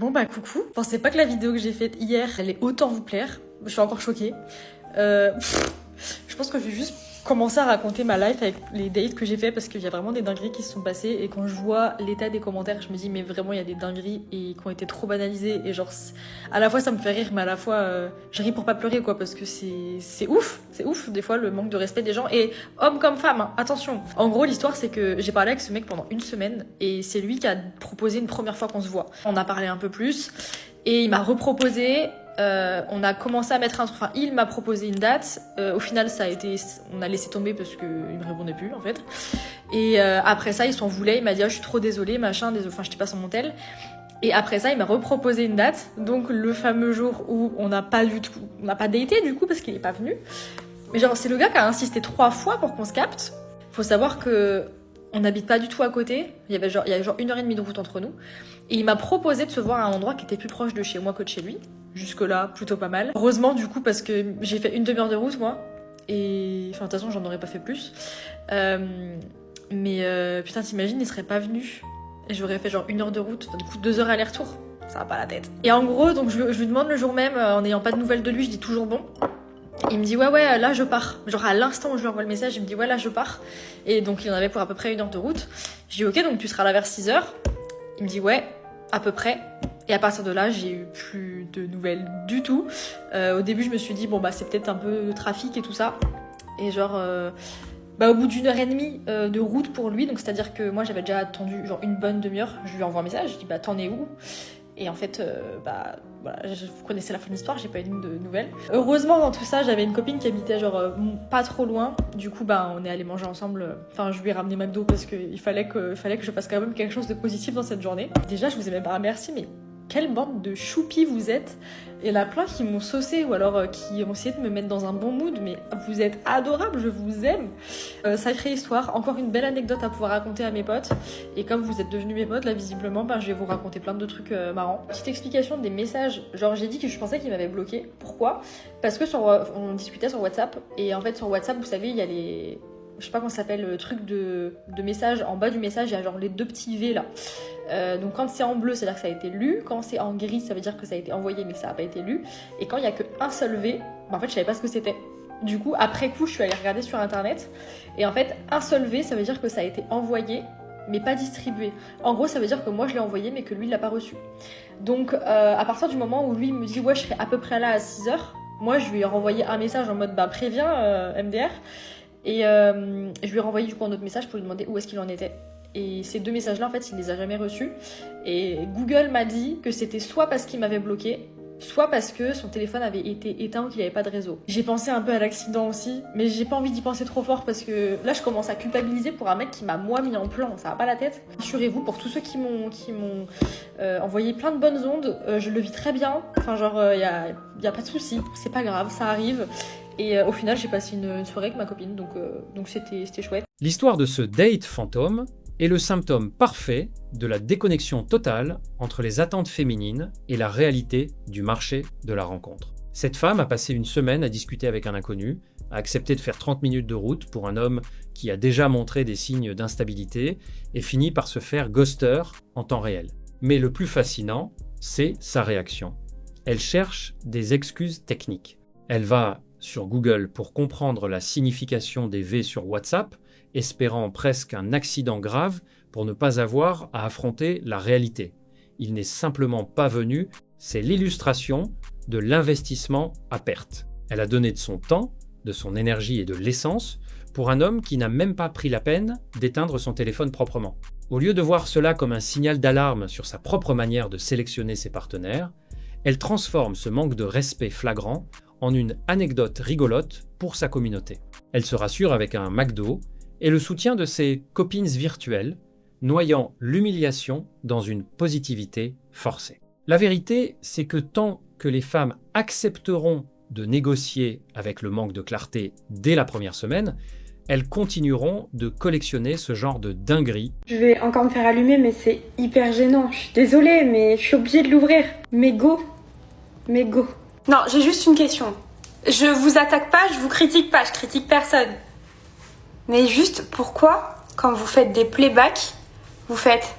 Bon bah coucou, je pensais pas que la vidéo que j'ai faite hier allait autant vous plaire. Je suis encore choquée. Je pense que je vais juste commencer à raconter ma life avec les dates que j'ai fait parce qu'il y a vraiment des dingueries qui se sont passées et quand je vois l'état des commentaires je me dis mais vraiment il y a des dingueries et qui ont été trop banalisées et genre à la fois ça me fait rire mais à la fois je ris pour pas pleurer quoi parce que c'est ouf des fois le manque de respect des gens et hommes comme femmes hein, attention. En gros l'histoire c'est que j'ai parlé avec ce mec pendant une semaine et c'est lui qui a proposé une première fois qu'on se voit. On a parlé un peu plus et il m'a reproposé. On a commencé à mettre un truc, enfin il m'a proposé une date, au final ça a été, on a laissé tomber parce qu'il me répondait plus en fait, et après ça il s'en voulait, il m'a dit oh, je suis trop désolée machin, désolé, enfin j'étais pas sur mon tel, et après ça il m'a reproposé une date, donc le fameux jour où on n'a pas daté du coup parce qu'il est pas venu, mais genre c'est le gars qui a insisté 3 fois pour qu'on se capte. Faut savoir que on n'habite pas du tout à côté, il y avait genre 1h30 de route entre nous, et il m'a proposé de se voir à un endroit qui était plus proche de chez moi que de chez lui. Jusque-là, plutôt pas mal. Heureusement, du coup, parce que j'ai fait une demi-heure de route, moi. Et... Enfin, de toute façon, j'en aurais pas fait plus. Putain, t'imagines, il serait pas venu. Et j'aurais fait genre 1 heure de route. Enfin, du coup, 2 heures aller-retour. Ça va pas la tête. Et en gros, donc je lui demande le jour même, en n'ayant pas de nouvelles de lui, je dis toujours bon. Il me dit ouais, là je pars. Genre à l'instant où je lui envoie le message, il me dit ouais, là je pars. Et donc il en avait pour à peu près 1 heure de route. Je dis ok, donc tu seras là vers 6 heures. Il me dit ouais, à peu près. Et à partir de là, j'ai eu plus de nouvelles du tout. Au début, je me suis dit, bon, bah, c'est peut-être un peu de trafic et tout ça. Et genre, au bout d'1h30 de route pour lui, donc c'est-à-dire que moi, j'avais déjà attendu genre une bonne demi-heure, je lui envoie un message, je dis, bah, t'en es où ? Et en fait, voilà, vous connaissez la fin de l'histoire, j'ai pas eu de nouvelles. Heureusement, dans tout ça, j'avais une copine qui habitait genre pas trop loin. Du coup, bah, on est allé manger ensemble. Enfin, je lui ai ramené McDo parce qu'il fallait que je fasse quand même quelque chose de positif dans cette journée. Déjà, je vous ai même pas remercié, mais quelle bande de choupis vous êtes. Et il y en a plein qui m'ont saucé ou alors qui ont essayé de me mettre dans un bon mood, mais vous êtes adorables, je vous aime. Sacrée histoire, encore une belle anecdote à pouvoir raconter à mes potes. Et comme vous êtes devenus mes potes, là visiblement, bah, je vais vous raconter plein de trucs marrants. Petite explication des messages, genre j'ai dit que je pensais qu'il m'avait bloqué. Pourquoi ? Parce que on discutait sur WhatsApp, et en fait sur WhatsApp, vous savez, il y a les... Je sais pas comment ça s'appelle, le truc de message. En bas du message, il y a genre les 2 petits V là. Donc quand c'est en bleu, c'est-à-dire que ça a été lu. Quand c'est en gris, ça veut dire que ça a été envoyé mais que ça n'a pas été lu. Et quand il n'y a qu'un seul V, bah en fait je savais pas ce que c'était. Du coup, après coup, je suis allée regarder sur internet. Et en fait, un seul V, ça veut dire que ça a été envoyé mais pas distribué. En gros, ça veut dire que moi je l'ai envoyé mais que lui il l'a pas reçu. Donc à partir du moment où lui me dit ouais je serai à peu près là à 6h, moi je lui ai renvoyé un message en mode bah préviens MDR. Et je lui ai renvoyé du coup un autre message pour lui demander où est-ce qu'il en était. Et ces 2 messages-là, en fait, il les a jamais reçus. Et Google m'a dit que c'était soit parce qu'il m'avait bloqué, soit parce que son téléphone avait été éteint ou qu'il n'y avait pas de réseau. J'ai pensé un peu à l'accident aussi, mais j'ai pas envie d'y penser trop fort parce que là, je commence à culpabiliser pour un mec qui m'a moi mis en plan. Ça va pas la tête. Assurez-vous, pour tous ceux qui m'ont envoyé plein de bonnes ondes, je le vis très bien. Enfin, genre, y a pas de souci. C'est pas grave, ça arrive. Et au final, j'ai passé une soirée avec ma copine, donc c'était chouette. L'histoire de ce date fantôme est le symptôme parfait de la déconnexion totale entre les attentes féminines et la réalité du marché de la rencontre. Cette femme a passé une semaine à discuter avec un inconnu, a accepté de faire 30 minutes de route pour un homme qui a déjà montré des signes d'instabilité et finit par se faire ghoster en temps réel. Mais le plus fascinant, c'est sa réaction. Elle cherche des excuses techniques. Elle va sur Google pour comprendre la signification des V sur WhatsApp, espérant presque un accident grave pour ne pas avoir à affronter la réalité. Il n'est simplement pas venu, c'est l'illustration de l'investissement à perte. Elle a donné de son temps, de son énergie et de l'essence pour un homme qui n'a même pas pris la peine d'éteindre son téléphone proprement. Au lieu de voir cela comme un signal d'alarme sur sa propre manière de sélectionner ses partenaires, elle transforme ce manque de respect flagrant en une anecdote rigolote pour sa communauté. Elle se rassure avec un McDo et le soutien de ses copines virtuelles, noyant l'humiliation dans une positivité forcée. La vérité, c'est que tant que les femmes accepteront de négocier avec le manque de clarté dès la première semaine, elles continueront de collectionner ce genre de dinguerie. Je vais encore me faire allumer, mais c'est hyper gênant. Je suis désolée, mais je suis obligée de l'ouvrir. Mais go. Non, j'ai juste une question. Je vous attaque pas, je vous critique pas, je critique personne. Mais juste, pourquoi, quand vous faites des playbacks, vous faites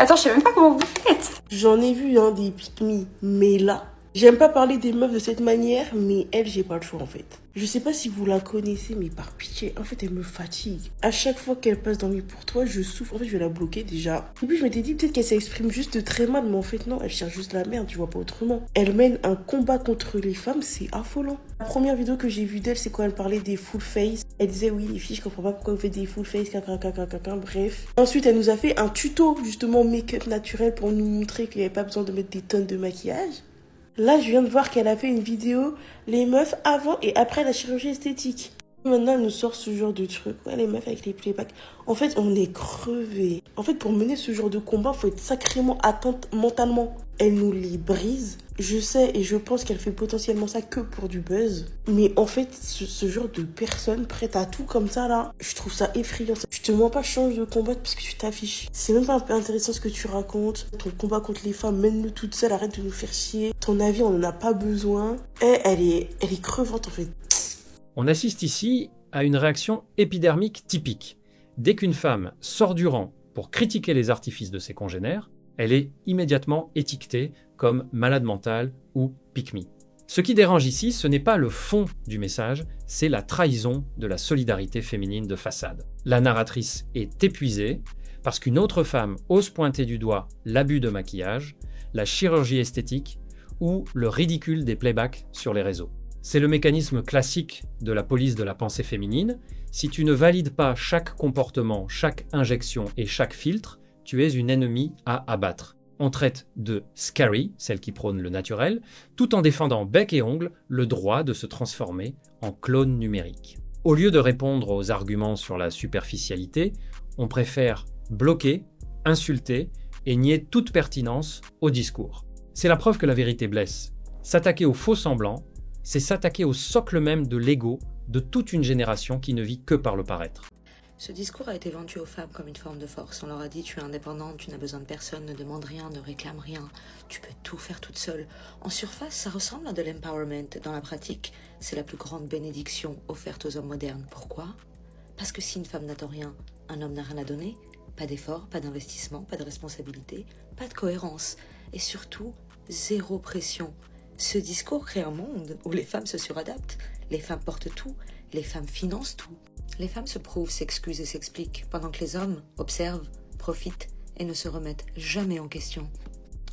Attends, je sais même pas comment vous faites. J'en ai vu des pick me, mais là, j'aime pas parler des meufs de cette manière, mais elle, j'ai pas le choix en fait. Je sais pas si vous la connaissez, mais par pitié, en fait, elle me fatigue. À chaque fois qu'elle passe dans mes pour toi, je souffre. En fait, je vais la bloquer déjà. Et puis, je m'étais dit peut-être qu'elle s'exprime juste très mal, mais en fait, non, elle cherche juste la merde, tu vois pas autrement. Elle mène un combat contre les femmes, c'est affolant. La première vidéo que j'ai vue d'elle, c'est quand elle parlait des full face. Elle disait, oui, les filles, je comprends pas pourquoi vous faites des full face, bref. Ensuite, elle nous a fait un tuto, justement, make-up naturel pour nous montrer qu'il n'y avait pas besoin de mettre des tonnes de maquillage. Là, je viens de voir qu'elle a fait une vidéo, les meufs avant et après la chirurgie esthétique. Maintenant, elle nous sort ce genre de truc. Ouais, les meufs avec les playbacks. En fait, on est crevés. En fait, pour mener ce genre de combat, il faut être sacrément atteinte mentalement. Elle nous les brise. Je sais et je pense qu'elle fait potentiellement ça que pour du buzz. Mais en fait, ce genre de personne prête à tout comme ça, là, je trouve ça effrayant. Je te mens pas, change de combat parce que tu t'affiches. C'est même pas un peu intéressant ce que tu racontes. Ton combat contre les femmes, mène-le toute seule, arrête de nous faire chier. Ton avis, on en a pas besoin. Elle est crevante en fait. On assiste ici à une réaction épidermique typique. Dès qu'une femme sort du rang pour critiquer les artifices de ses congénères, elle est immédiatement étiquetée comme malade mentale ou pick me. Ce qui dérange ici, ce n'est pas le fond du message, c'est la trahison de la solidarité féminine de façade. La narratrice est épuisée parce qu'une autre femme ose pointer du doigt l'abus de maquillage, la chirurgie esthétique ou le ridicule des playbacks sur les réseaux. C'est le mécanisme classique de la police de la pensée féminine. Si tu ne valides pas chaque comportement, chaque injection et chaque filtre, tu es une ennemie à abattre. On traite de scary, celle qui prône le naturel, tout en défendant bec et ongle le droit de se transformer en clone numérique. Au lieu de répondre aux arguments sur la superficialité, on préfère bloquer, insulter et nier toute pertinence au discours. C'est la preuve que la vérité blesse. S'attaquer aux faux semblants, c'est s'attaquer au socle même de l'ego de toute une génération qui ne vit que par le paraître. Ce discours a été vendu aux femmes comme une forme de force. On leur a dit « tu es indépendante, tu n'as besoin de personne, ne demande rien, ne réclame rien, tu peux tout faire toute seule ». En surface, ça ressemble à de l'empowerment. Dans la pratique, c'est la plus grande bénédiction offerte aux hommes modernes. Pourquoi ? Parce que si une femme n'attend rien, un homme n'a rien à donner. Pas d'effort, pas d'investissement, pas de responsabilité, pas de cohérence. Et surtout, zéro pression. Ce discours crée un monde où les femmes se suradaptent, les femmes portent tout, les femmes financent tout. Les femmes se prouvent, s'excusent et s'expliquent, pendant que les hommes observent, profitent et ne se remettent jamais en question.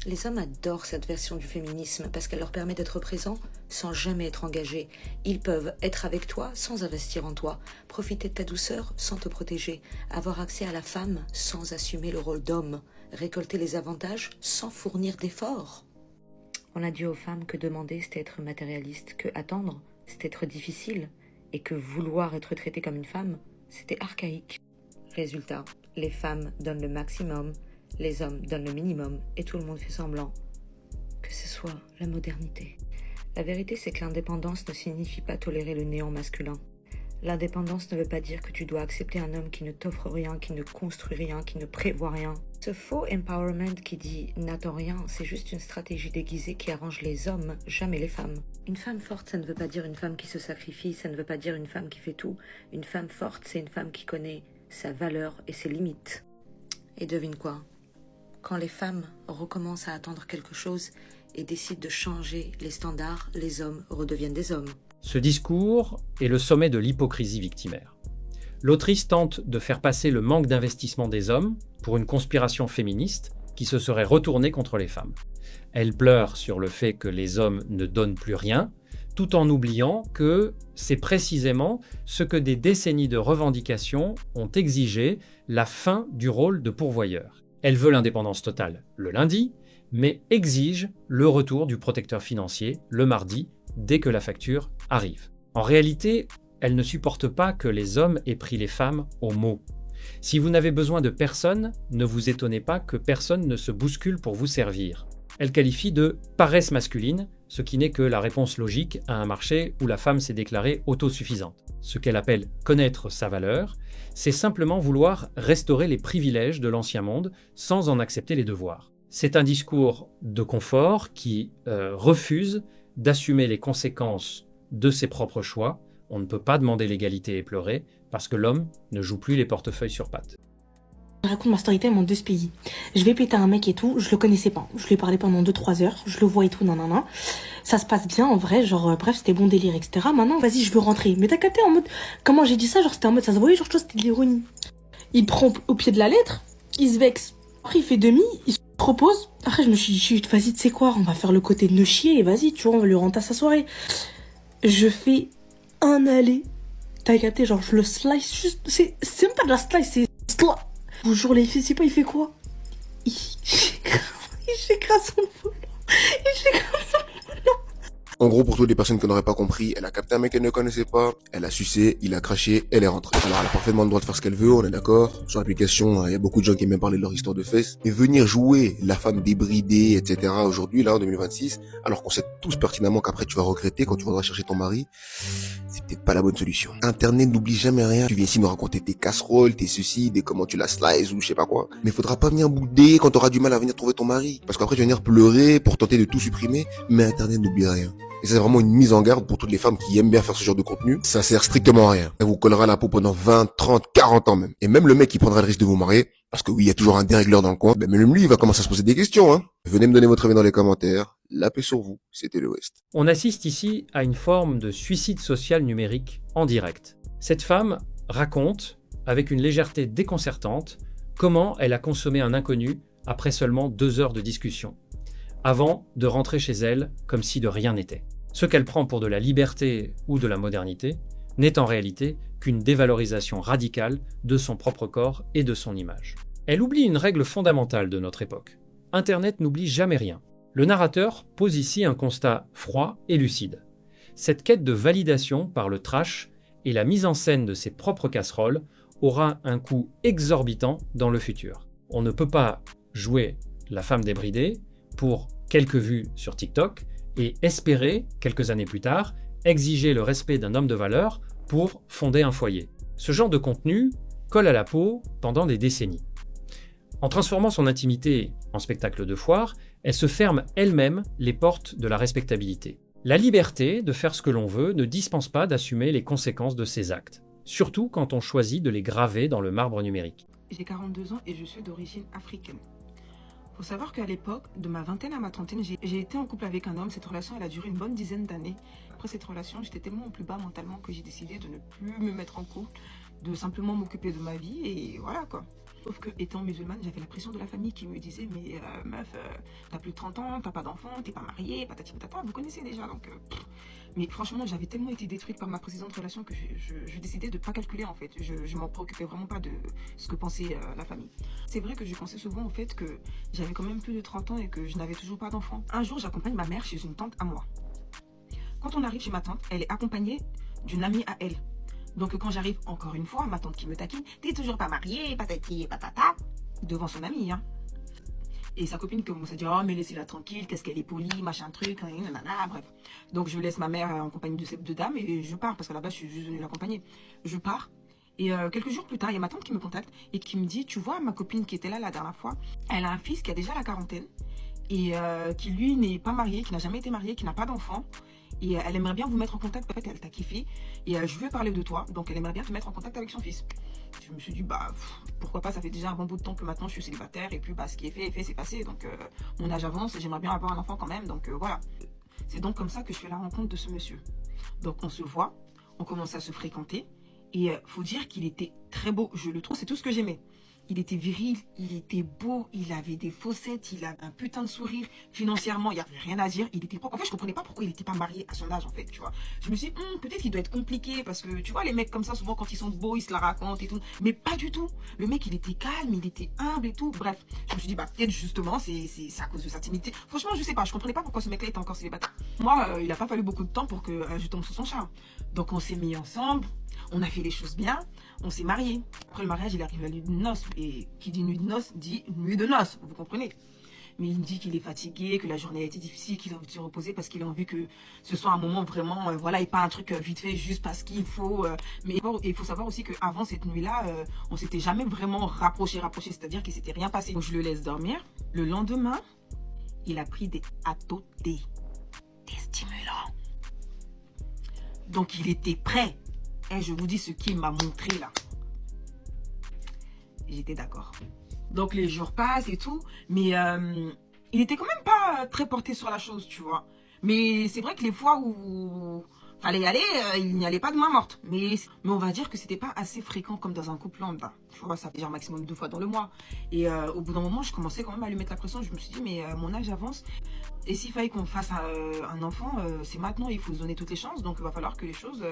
Les hommes adorent cette version du féminisme parce qu'elle leur permet d'être présents sans jamais être engagés. Ils peuvent être avec toi sans investir en toi, profiter de ta douceur sans te protéger, avoir accès à la femme sans assumer le rôle d'homme, récolter les avantages sans fournir d'efforts. On a dit aux femmes que demander c'était être matérialiste, que attendre c'était être difficile et que vouloir être traitée comme une femme c'était archaïque. Résultat, les femmes donnent le maximum, les hommes donnent le minimum et tout le monde fait semblant que ce soit la modernité. La vérité c'est que l'indépendance ne signifie pas tolérer le néant masculin. L'indépendance ne veut pas dire que tu dois accepter un homme qui ne t'offre rien, qui ne construit rien, qui ne prévoit rien. Ce faux empowerment qui dit « n'attends rien », c'est juste une stratégie déguisée qui arrange les hommes, jamais les femmes. Une femme forte, ça ne veut pas dire une femme qui se sacrifie, ça ne veut pas dire une femme qui fait tout. Une femme forte, c'est une femme qui connaît sa valeur et ses limites. Et devine quoi ? Quand les femmes recommencent à attendre quelque chose et décident de changer les standards, les hommes redeviennent des hommes. Ce discours est le sommet de l'hypocrisie victimaire. L'autrice tente de faire passer le manque d'investissement des hommes pour une conspiration féministe qui se serait retournée contre les femmes. Elle pleure sur le fait que les hommes ne donnent plus rien, tout en oubliant que c'est précisément ce que des décennies de revendications ont exigé, la fin du rôle de pourvoyeur. Elle veut l'indépendance totale le lundi, mais exige le retour du protecteur financier le mardi, dès que la facture arrive. En réalité, elle ne supporte pas que les hommes aient pris les femmes au mot. Si vous n'avez besoin de personne, ne vous étonnez pas que personne ne se bouscule pour vous servir. Elle qualifie de paresse masculine, ce qui n'est que la réponse logique à un marché où la femme s'est déclarée autosuffisante. Ce qu'elle appelle connaître sa valeur, c'est simplement vouloir restaurer les privilèges de l'ancien monde sans en accepter les devoirs. C'est un discours de confort qui refuse d'assumer les conséquences de ses propres choix. On ne peut pas demander l'égalité et pleurer parce que l'homme ne joue plus les portefeuilles sur pattes. Je raconte ma story time en 2 pays. Je vais péter un mec et tout, je le connaissais pas. Je lui ai parlé pendant 2-3 heures, je le vois et tout, nanana. Ça se passe bien en vrai, genre bref, c'était bon délire, etc. Maintenant, vas-y, je veux rentrer. Mais t'as capté en mode, comment j'ai dit ça, genre c'était en mode, ça se voyait, genre, tu vois, c'était de l'ironie. Il prend au pied de la lettre, il se vexe. Après, il fait demi, il se propose. Après, je me suis dit, vas-y, tu sais quoi, on va faire le côté de ne chier et vas-y, tu vois, on va lui rendre à sa soirée. Je fais un aller. T'as capté, genre, je le slice juste, c'est même pas de la slice, c'est je vous jure, les filles, c'est pas, il fait quoi? Il j'écrase son volant. Il j'écrase son volant. En gros, pour toutes les personnes qui n'auraient pas compris, elle a capté un mec qu'elle ne connaissait pas, elle a sucé, il a craché, elle est rentrée. Alors, elle a parfaitement le droit de faire ce qu'elle veut, on est d'accord. Sur l'application, il y a beaucoup de gens qui aiment bien parler de leur histoire de fesses. Et venir jouer la femme débridée, etc. aujourd'hui, là, en 2026, alors qu'on sait tous pertinemment qu'après tu vas regretter quand tu voudras chercher ton mari, c'est peut-être pas la bonne solution. Internet n'oublie jamais rien. Tu viens ici nous raconter tes casseroles, tes ceci, des comment tu la slices ou je sais pas quoi. Mais faudra pas venir bouder quand t'auras du mal à venir trouver ton mari. Parce qu'après tu vas venir pleurer pour tenter de tout supprimer, mais Internet n'oublie rien. Et c'est vraiment une mise en garde pour toutes les femmes qui aiment bien faire ce genre de contenu. Ça sert strictement à rien. Ça vous collera la peau pendant 20, 30, 40 ans même. Et même le mec qui prendra le risque de vous marier, parce que oui, il y a toujours un dérégleur dans le coin, ben même lui, il va commencer à se poser des questions, hein. Venez me donner votre avis dans les commentaires. La paix sur vous. C'était le West. On assiste ici à une forme de suicide social numérique en direct. Cette femme raconte, avec une légèreté déconcertante, comment elle a consommé un inconnu après seulement 2 heures de discussion, avant de rentrer chez elle comme si de rien n'était. Ce qu'elle prend pour de la liberté ou de la modernité n'est en réalité qu'une dévalorisation radicale de son propre corps et de son image. Elle oublie une règle fondamentale de notre époque. Internet n'oublie jamais rien. Le narrateur pose ici un constat froid et lucide. Cette quête de validation par le trash et la mise en scène de ses propres casseroles aura un coût exorbitant dans le futur. On ne peut pas jouer la femme débridée pour quelques vues sur TikTok et espérer, quelques années plus tard, exiger le respect d'un homme de valeur pour fonder un foyer. Ce genre de contenu colle à la peau pendant des décennies. En transformant son intimité en spectacle de foire, elle se ferme elle-même les portes de la respectabilité. La liberté de faire ce que l'on veut ne dispense pas d'assumer les conséquences de ses actes, surtout quand on choisit de les graver dans le marbre numérique. J'ai 42 ans et je suis d'origine africaine. Faut savoir qu'à l'époque, de ma vingtaine à ma trentaine, j'ai été en couple avec un homme. Cette relation, elle a duré une bonne dizaine d'années. Après cette relation, j'étais tellement au plus bas mentalement que j'ai décidé de ne plus me mettre en couple, de simplement m'occuper de ma vie et voilà quoi. Sauf que, étant musulmane, j'avais la pression de la famille qui me disait mais meuf, t'as plus de 30 ans, t'as pas d'enfant, t'es pas mariée, patati patata, vous connaissez déjà donc... Mais franchement, j'avais tellement été détruite par ma précédente relation que je décidais de pas calculer en fait. Je m'en préoccupais vraiment pas de ce que pensait la famille. C'est vrai que je pensais souvent au fait que j'avais quand même plus de 30 ans et que je n'avais toujours pas d'enfant. Un jour, j'accompagne ma mère chez une tante à moi. Quand on arrive chez ma tante, elle est accompagnée d'une amie à elle. Donc quand j'arrive encore une fois, ma tante qui me taquine, t'es toujours pas mariée, patati patata, devant son amie, hein. Et sa copine commence à dire, oh mais laissez-la tranquille, qu'est-ce qu'elle est polie, machin truc, nanana, bref. Donc je laisse ma mère en compagnie de ces deux dames et je pars, parce qu'à la base je suis juste venue l'accompagner. Je pars, et quelques jours plus tard, il y a ma tante qui me contacte et qui me dit, tu vois, ma copine qui était là la dernière fois, elle a un fils qui a déjà la quarantaine, et qui lui n'est pas marié, qui n'a jamais été marié, qui n'a pas d'enfant. Et elle aimerait bien vous mettre en contact, en fait elle t'a kiffé, et je lui ai parlé de toi, donc elle aimerait bien te mettre en contact avec son fils. Je me suis dit, bah pourquoi pas, ça fait déjà un bon bout de temps que maintenant je suis célibataire, et puis bah ce qui est fait, c'est passé, donc mon âge avance, et j'aimerais bien avoir un enfant quand même, donc voilà. C'est donc comme ça que je fais la rencontre de ce monsieur. Donc on se voit, on commence à se fréquenter, et faut dire qu'il était très beau, je le trouve, c'est tout ce que j'aimais. Il était viril, il était beau, il avait des fossettes, il avait un putain de sourire. Financièrement, il n'y avait rien à dire. Il était propre. En fait, je comprenais pas pourquoi il n'était pas marié à son âge, en fait, tu vois. Je me suis dit, peut-être qu'il doit être compliqué parce que, tu vois, les mecs comme ça, souvent, quand ils sont beaux, ils se la racontent et tout. Mais pas du tout. Le mec, il était calme, il était humble et tout. Bref, je me suis dit, bah, peut-être justement, c'est à cause de sa timidité. Franchement, je sais pas, je comprenais pas pourquoi ce mec-là était encore célibataire. Moi, il a pas fallu beaucoup de temps pour que je tombe sous son charme. Donc, on s'est mis ensemble. On a fait les choses bien, on s'est mariés. Après le mariage, il arrive la nuit de noces. Et qui dit nuit de noces, dit nuit de noces, vous comprenez. Mais il me dit qu'il est fatigué, que la journée a été difficile, qu'il a envie de se reposer parce qu'il a envie que ce soit un moment vraiment, voilà, et pas un truc vite fait juste parce qu'il faut. Mais il faut savoir aussi qu'avant cette nuit-là, on s'était jamais vraiment rapproché, c'est-à-dire qu'il s'était rien passé. Donc je le laisse dormir. Le lendemain, il a pris des ATOT, des stimulants. Donc il était prêt. Et je vous dis ce qu'il m'a montré là. j'étais d'accord. Donc les jours passent et tout, mais il était quand même pas très porté sur la chose, tu vois. Mais c'est vrai que les fois où fallait y aller, il n'y allait pas de main morte. Mais on va dire que c'était pas assez fréquent comme dans un couple lambda. Tu vois, ça fait genre maximum 2 fois dans le mois. Et au bout d'un moment, je commençais quand même à lui mettre la pression. Je me suis dit, mais mon âge avance. Et s'il fallait qu'on fasse un enfant, c'est maintenant, il faut se donner toutes les chances. Donc il va falloir que les choses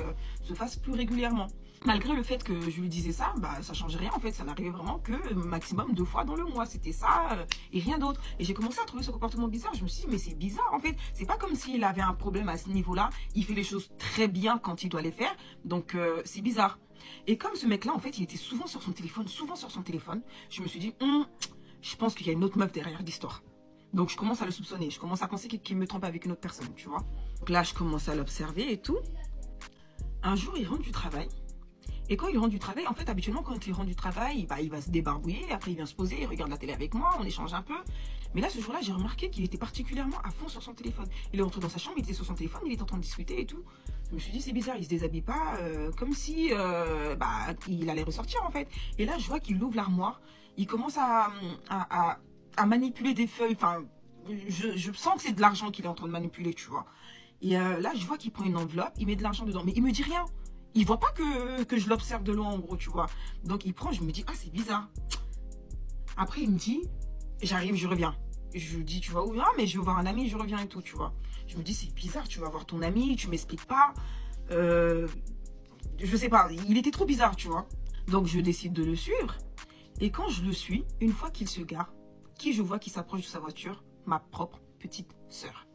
se fassent plus régulièrement. Malgré le fait que je lui disais ça, bah ça changeait rien en fait. Ça n'arrivait vraiment que maximum 2 fois dans le mois. C'était ça et rien d'autre. Et j'ai commencé à trouver ce comportement bizarre. Je me suis dit, mais c'est bizarre en fait. C'est pas comme s'il avait un problème à ce niveau-là. Il fait les choses très bien quand il doit les faire. Donc c'est bizarre. Et comme ce mec-là, en fait, il était souvent sur son téléphone, je me suis dit, je pense qu'il y a une autre meuf derrière l'histoire. Donc je commence à le soupçonner, je commence à penser qu'il me trompe avec une autre personne, tu vois. Donc là, je commence à l'observer et tout. Un jour, il rentre du travail. Et quand il rentre du travail, en fait, habituellement, quand il rentre du travail, bah, il va se débarbouiller, après il vient se poser, il regarde la télé avec moi, on échange un peu. Mais là, ce jour-là, j'ai remarqué qu'il était particulièrement à fond sur son téléphone. Il est rentré dans sa chambre, il était sur son téléphone, il était en train de discuter et tout. Je me suis dit, c'est bizarre, il se déshabille pas, comme si il allait ressortir, en fait. Et là, je vois qu'il ouvre l'armoire, il commence à manipuler des feuilles, enfin, je sens que c'est de l'argent qu'il est en train de manipuler, tu vois. Et là, je vois qu'il prend une enveloppe, il met de l'argent dedans, mais il me dit rien. Il voit pas que je l'observe de loin, en gros, tu vois. Donc, il prend, je me dis, ah, c'est bizarre. Après, il me dit, j'arrive, je reviens. Je lui dis, tu vas où? Ah, mais je vais voir un ami, je reviens et tout, tu vois. Je me dis, c'est bizarre, tu vas voir ton ami, tu m'expliques pas. Je sais pas, il était trop bizarre, tu vois. Donc, je décide de le suivre. Et quand je le suis, une fois qu'il se gare, qui je vois qui s'approche de sa voiture? Ma propre petite sœur.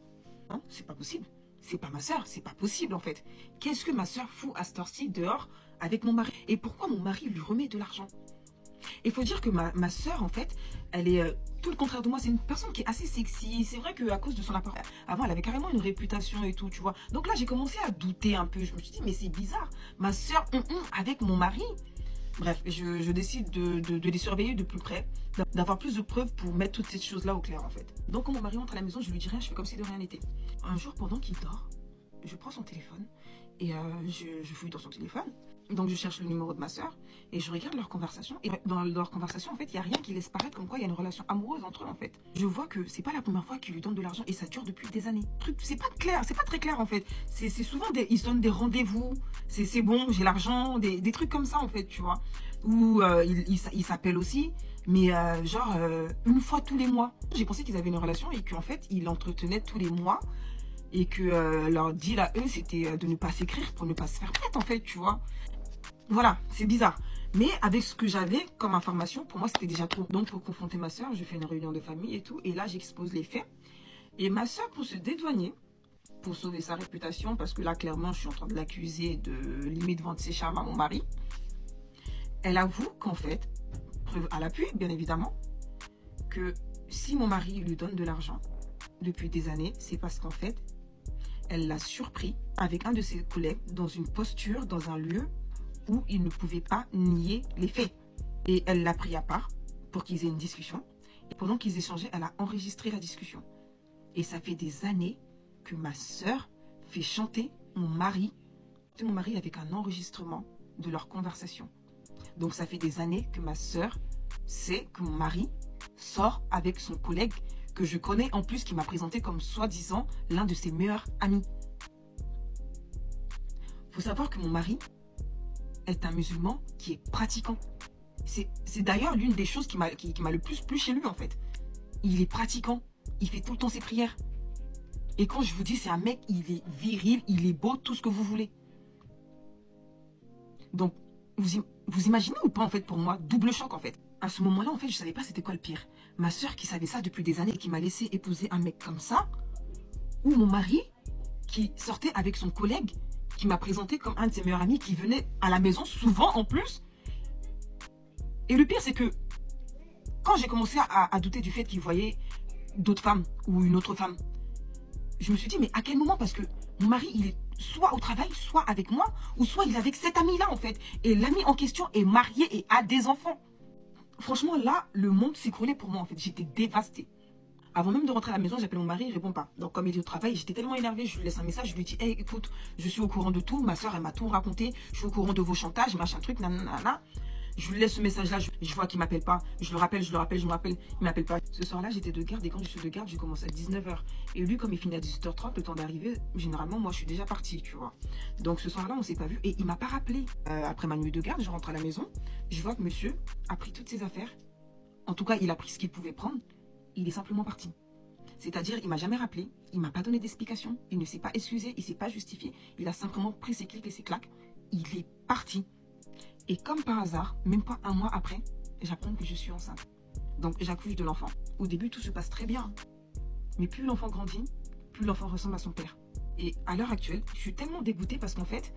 Hein? C'est pas possible. C'est pas ma sœur, c'est pas possible en fait. Qu'est-ce que ma sœur fout à cette heure-ci dehors avec mon mari? Et pourquoi mon mari lui remet de l'argent? Il faut dire que ma sœur en fait, elle est tout le contraire de moi. C'est une personne qui est assez sexy. C'est vrai qu'à cause de son apparence, avant elle avait carrément une réputation et tout, tu vois. Donc là j'ai commencé à douter un peu. Je me suis dit mais c'est bizarre. Ma sœur avec mon mari. Bref, je décide de les surveiller de plus près, d'avoir plus de preuves pour mettre toutes ces choses-là au clair en fait. Donc quand mon mari entre à la maison, je lui dis rien, je fais comme si de rien n'était. Un jour, pendant qu'il dort, je prends son téléphone et je fouille dans son téléphone. Donc je cherche le numéro de ma soeur et je regarde leur conversation. Et dans leur conversation, en fait, il n'y a rien qui laisse paraître comme quoi il y a une relation amoureuse entre eux en fait. Je vois que c'est pas la première fois qu'il lui donne de l'argent et ça dure depuis des années. C'est pas clair, c'est pas très clair en fait. C'est souvent ils se donnent des rendez-vous. C'est bon, j'ai l'argent, des trucs comme ça en fait, tu vois. Ou ils s'appellent aussi, mais genre une fois tous les mois. J'ai pensé qu'ils avaient une relation et qu'en fait ils l'entretenaient tous les mois. Et que leur deal à eux, c'était de ne pas s'écrire pour ne pas se faire prête, en fait, tu vois. Voilà, c'est bizarre. Mais avec ce que j'avais comme information, pour moi, c'était déjà trop. Donc, pour confronter ma soeur, je fais une réunion de famille et tout. Et là, j'expose les faits. Et ma soeur, pour se dédouaner, pour sauver sa réputation, parce que là, clairement, je suis en train de l'accuser de limite vendre ses charmes à mon mari, elle avoue qu'en fait, preuve à l'appui, bien évidemment, que si mon mari lui donne de l'argent depuis des années, c'est parce qu'en fait, elle l'a surpris avec un de ses collègues dans une posture, dans un lieu où il ne pouvait pas nier les faits. Et elle l'a pris à part pour qu'ils aient une discussion. Et pendant qu'ils échangeaient, elle a enregistré la discussion. Et ça fait des années que ma sœur fait chanter mon mari avec un enregistrement de leur conversation. Donc ça fait des années que ma sœur sait que mon mari sort avec son collègue que je connais en plus, qui m'a présenté comme soi-disant l'un de ses meilleurs amis. Il faut savoir que mon mari est un musulman qui est pratiquant. C'est d'ailleurs l'une des choses qui m'a le plus plu chez lui en fait. Il est pratiquant, il fait tout le temps ses prières. Et quand je vous dis c'est un mec, il est viril, il est beau, tout ce que vous voulez. Donc, vous imaginez ou pas en fait pour moi, double choc en fait. À ce moment-là, en fait, je savais pas c'était quoi le pire. Ma soeur qui savait ça depuis des années et qui m'a laissé épouser un mec comme ça, ou mon mari qui sortait avec son collègue, qui m'a présenté comme un de ses meilleurs amis, qui venait à la maison souvent en plus. Et le pire, c'est que quand j'ai commencé à douter du fait qu'il voyait d'autres femmes ou une autre femme, je me suis dit, mais à quel moment? Parce que mon mari, il est soit au travail, soit avec moi, ou soit il est avec cet ami-là en fait. Et l'ami en question est marié et a des enfants. Franchement, là, le monde s'écroulait pour moi, en fait. J'étais dévastée. Avant même de rentrer à la maison, j'appelle mon mari, il ne répond pas. Donc, comme il est au travail, j'étais tellement énervée, je lui laisse un message, je lui dis, hey, écoute, je suis au courant de tout, ma soeur, elle m'a tout raconté, je suis au courant de vos chantages, machin truc, nanana. Je lui laisse ce message-là, je vois qu'il m'appelle pas. Je le rappelle, je me rappelle, il m'appelle pas. Ce soir-là, j'étais de garde et quand je suis de garde, je commence à 19h. Et lui, comme il finit à 18h30, le temps d'arriver, généralement, moi, je suis déjà partie, tu vois. Donc ce soir-là, on s'est pas vu et il m'a pas rappelé. Après ma nuit de garde, je rentre à la maison, je vois que monsieur a pris toutes ses affaires. En tout cas, il a pris ce qu'il pouvait prendre. Il est simplement parti. C'est-à-dire, il m'a jamais rappelé, il m'a pas donné d'explication, il ne s'est pas excusé, il s'est pas justifié. Il a simplement pris ses clics et ses claques. Il est parti. Et comme par hasard, même pas un mois après, j'apprends que je suis enceinte. Donc j'accouche de l'enfant. Au début, tout se passe très bien. Mais plus l'enfant grandit, plus l'enfant ressemble à son père. Et à l'heure actuelle, je suis tellement dégoûtée parce qu'en fait,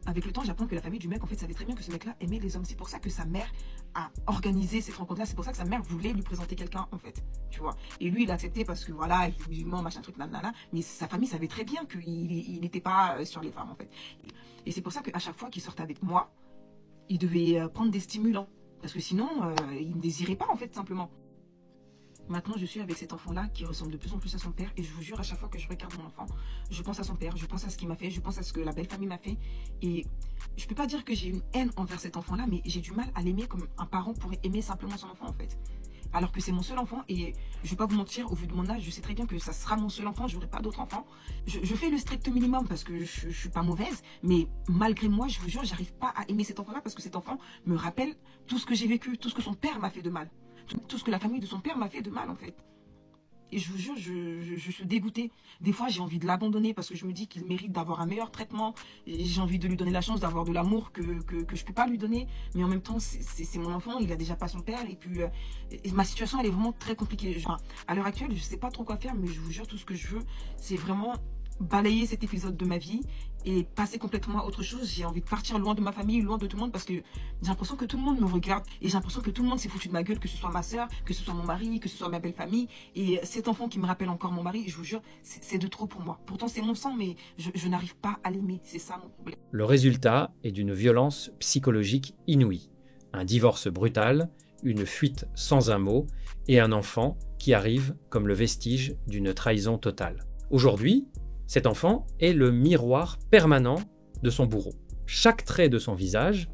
avec le temps, j'apprends que la famille du mec, en fait, savait très bien que ce mec-là aimait les hommes. C'est pour ça que sa mère a organisé cette rencontre-là. C'est pour ça que sa mère voulait lui présenter quelqu'un, en fait. Tu vois. Et lui, il a accepté parce que, voilà, il est musulman, machin truc, nanana. Mais sa famille savait très bien qu'il n'était pas sur les femmes, en fait. Et c'est pour ça qu'à chaque fois qu'il sortait avec moi, il devait prendre des stimulants. Parce que sinon, il ne me désirait pas, en fait, simplement. Maintenant, je suis avec cet enfant-là qui ressemble de plus en plus à son père. Et je vous jure, à chaque fois que je regarde mon enfant, je pense à son père, je pense à ce qu'il m'a fait, je pense à ce que la belle famille m'a fait. Et je peux pas dire que j'ai une haine envers cet enfant-là, mais j'ai du mal à l'aimer comme un parent pourrait aimer simplement son enfant, en fait. Alors que c'est mon seul enfant et je vais pas vous mentir, au vu de mon âge, je sais très bien que ça sera mon seul enfant, je n'aurai pas d'autres enfants. Je fais le strict minimum parce que je suis pas mauvaise, mais malgré moi, je vous jure, j'arrive pas à aimer cet enfant-là parce que cet enfant me rappelle tout ce que j'ai vécu, tout ce que son père m'a fait de mal. Tout ce que la famille de son père m'a fait de mal, en fait. Et je vous jure, je suis dégoûtée. Des fois, j'ai envie de l'abandonner parce que je me dis qu'il mérite d'avoir un meilleur traitement. J'ai envie de lui donner la chance d'avoir de l'amour que je peux pas lui donner. Mais en même temps, c'est mon enfant, il a déjà pas son père. Et puis, ma situation, elle est vraiment très compliquée. Enfin, à l'heure actuelle, je sais pas trop quoi faire, mais je vous jure, tout ce que je veux, c'est vraiment balayer cet épisode de ma vie et passer complètement à autre chose. J'ai envie de partir loin de ma famille, loin de tout le monde parce que j'ai l'impression que tout le monde me regarde et j'ai l'impression que tout le monde s'est foutu de ma gueule, que ce soit ma soeur, que ce soit mon mari, que ce soit ma belle famille. Et cet enfant qui me rappelle encore mon mari, je vous jure, c'est de trop pour moi. Pourtant, c'est mon sang, mais je n'arrive pas à l'aimer. C'est ça mon problème. Le résultat est d'une violence psychologique inouïe. Un divorce brutal, une fuite sans un mot et un enfant qui arrive comme le vestige d'une trahison totale. Aujourd'hui, cet enfant est le miroir permanent de son bourreau. Chaque trait de son visage,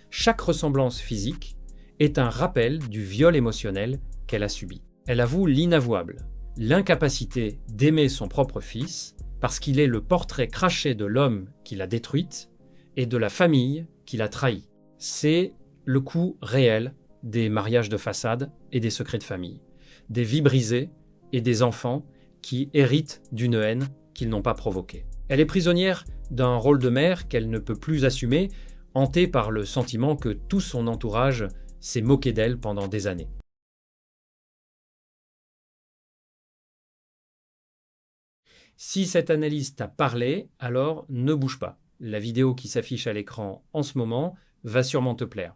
chaque ressemblance physique est un rappel du viol émotionnel qu'elle a subi. Elle avoue l'inavouable, l'incapacité d'aimer son propre fils parce qu'il est le portrait craché de l'homme qui l'a détruite et de la famille qui l'a trahi. C'est le coût réel des mariages de façade et des secrets de famille, des vies brisées et des enfants qui héritent d'une haine qu'ils n'ont pas provoquée. Elle est prisonnière d'un rôle de mère qu'elle ne peut plus assumer, hantée par le sentiment que tout son entourage s'est moqué d'elle pendant des années. Si cette analyse t'a parlé, alors ne bouge pas. La vidéo qui s'affiche à l'écran en ce moment va sûrement te plaire.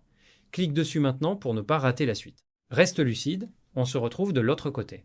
Clique dessus maintenant pour ne pas rater la suite. Reste lucide, on se retrouve de l'autre côté.